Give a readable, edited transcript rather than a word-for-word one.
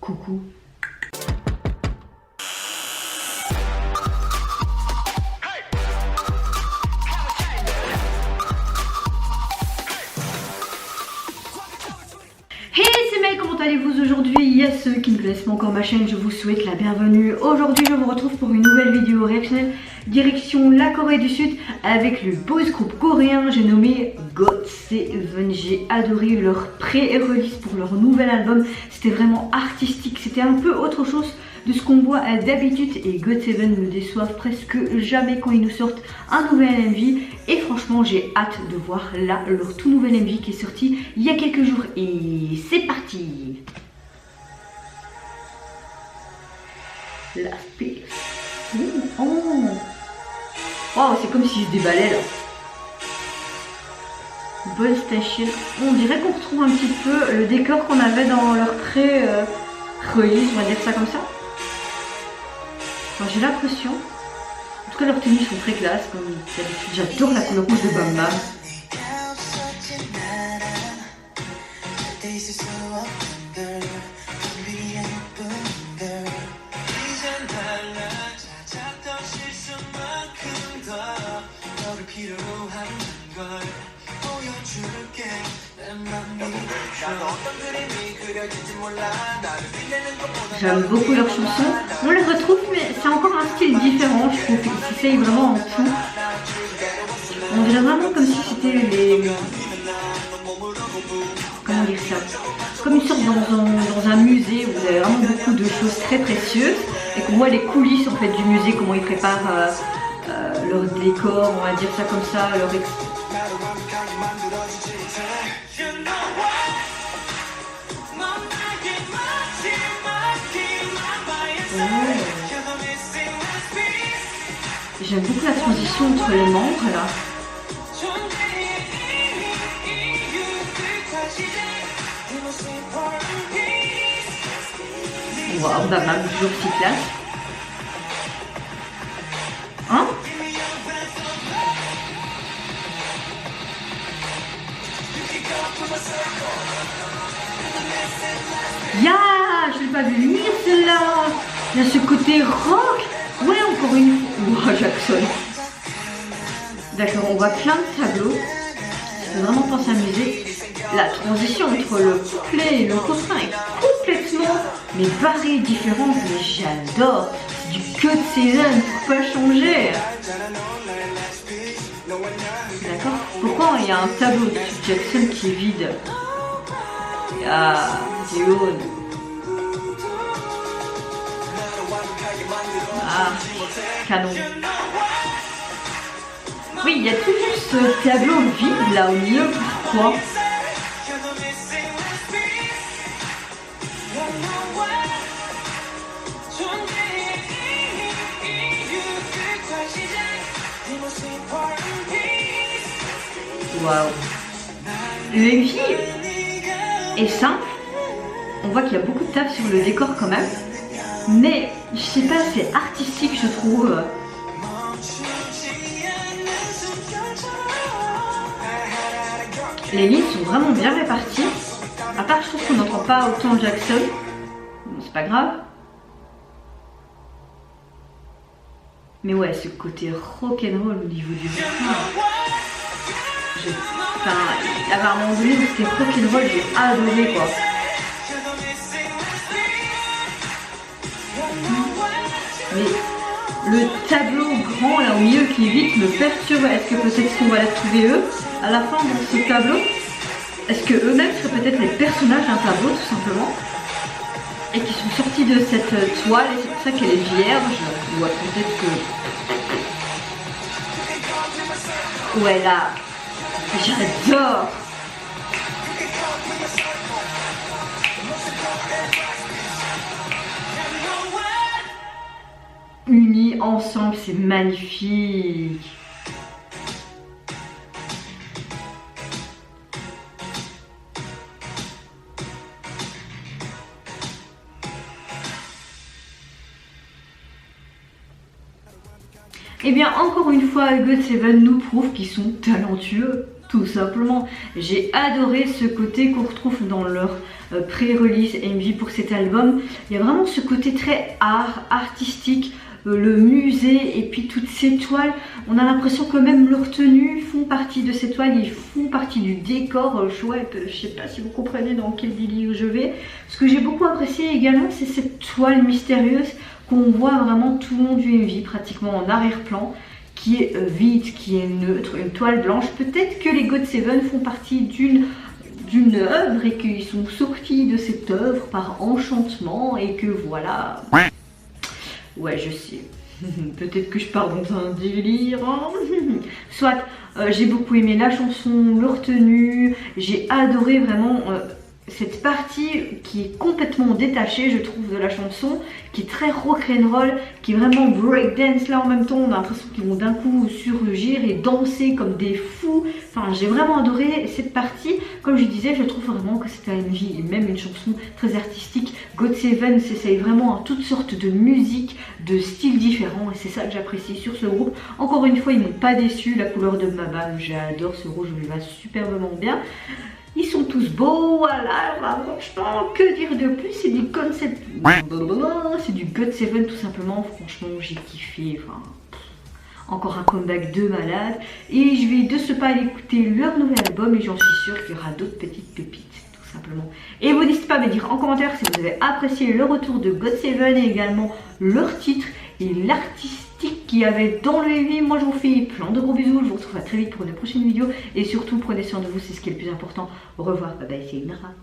coucou. Comment allez-vous aujourd'hui? Il y a ceux qui ne connaissent pas encore ma chaîne, je vous souhaite la bienvenue. Aujourd'hui je vous retrouve pour une nouvelle vidéo réactionnelle direction la Corée du Sud avec le boys group coréen, j'ai nommé GOT7. J'ai adoré leur pré-release pour leur nouvel album, c'était vraiment artistique, c'était un peu autre chose de ce qu'on voit d'habitude et GOT7 me déçoivent presque jamais quand ils nous sortent un nouvel MV et franchement j'ai hâte de voir là leur tout nouvel MV qui est sorti il y a quelques jours et c'est parti. La space. Oh, wow, c'est comme s'ils se déballaient là. Bonne station. On dirait qu'on retrouve un petit peu le décor qu'on avait dans leur pré-release, on va dire ça comme ça. Enfin, j'ai l'impression. En tout cas, leurs tenues sont très classe, comme d'habitude. J'adore la couleur rouge de Bam Bam. J'aime beaucoup leurs chansons. On les retrouve, mais c'est encore un style différent, je trouve. Ils s'essayent vraiment en tout. On dirait vraiment comme si c'était les... Comment dire ça? Comme une sorte dans un musée où vous avez vraiment beaucoup de choses très précieuses et qu'on voit les coulisses en fait du musée, comment ils préparent leur décor, on va dire ça comme ça, leur J'aime beaucoup la transition entre les membres là. Wow, Bam Bam, toujours si classe. Hein? Ya, je l'ai pas vu venir celle-là. Il y a ce côté rock. Ouais, encore une fois. Wow, Jackson. D'accord, on voit plein de tableaux. Ça fait vraiment pas s'amuser. La transition entre le couplet et le refrain est complètement mais différente. Mais j'adore. C'est du GOT7, faut pas changer. D'accord. Pourquoi il y a un tableau de Jackson qui est vide? Ah, Dion. Ah, canon. Oui, il y a toujours ce tableau vide là au milieu. Pourquoi? Waouh. Le MV est simple. On voit qu'il y a beaucoup de taf sur le décor quand même. Mais je sais pas, c'est artistique je trouve. Les lignes sont vraiment bien réparties. À part je trouve qu'on n'entend pas autant Jackson. Bon, c'est pas grave. Mais ouais, ce côté rock'n'roll au niveau du refrain. Enfin, il y avait un moment donné où c'était rock'n'roll, j'ai adoré quoi. Mais le tableau grand là au milieu qui est vide me perturbe. Est-ce que peut-être qu'on va les trouver eux à la fin dans ce tableau? Est-ce que eux-mêmes seraient peut-être les personnages d'un tableau tout simplement? Et qui sont sortis de cette toile et c'est pour ça qu'elle est vierge. Ou peut-être que... Ouais là, j'adore. Unis ensemble, c'est magnifique. Et bien encore une fois, GOT7 nous prouve qu'ils sont talentueux, tout simplement. J'ai adoré ce côté qu'on retrouve dans leur pré-release MV pour cet album. Il y a vraiment ce côté très artistique, le musée et puis toutes ces toiles. On a l'impression que même leurs tenues font partie de ces toiles, ils font partie du décor chouette. Je sais pas si vous comprenez dans quel délire je vais. Ce que j'ai beaucoup apprécié également, c'est cette toile mystérieuse qu'on voit vraiment tout le long du MV, pratiquement en arrière-plan, qui est vide, qui est neutre, une toile blanche. Peut-être que les GOT7 font partie d'une œuvre et qu'ils sont sortis de cette œuvre par enchantement et que voilà. Ouais, je sais. Peut-être que je pars dans un délire. Hein. Soit, j'ai beaucoup aimé la chanson, leur tenue. J'ai adoré vraiment cette partie qui est complètement détachée, je trouve, de la chanson, qui est très rock'n'roll, qui est vraiment breakdance. Là, en même temps, on a l'impression qu'ils vont d'un coup surgir et danser comme des fous. Enfin, j'ai vraiment adoré cette partie. Comme je disais, je trouve vraiment que c'est un MV et même une chanson très artistique. GOT7 s'essaye vraiment à toutes sortes de musiques, de styles différents, et c'est ça que j'apprécie sur ce groupe. Encore une fois, ils m'ont pas déçu. La couleur de ma bague, j'adore ce rouge, il va superbement bien. Ils sont tous beaux, voilà, franchement, que dire de plus, c'est du concept, c'est du GOT7 tout simplement, franchement, j'ai kiffé, enfin, encore un comeback de malade, et je vais de ce pas aller écouter leur nouvel album, et j'en suis sûre qu'il y aura d'autres petites pépites, tout simplement. Et vous n'hésitez pas à me dire en commentaire si vous avez apprécié le retour de GOT7 et également leur titre et l'artistique qu'il y avait dans le MV. Moi je vous fais plein de gros bisous, je vous retrouve très vite pour une prochaine vidéo et surtout prenez soin de vous, c'est ce qui est le plus important. Au revoir, bye bye, c'est Nara.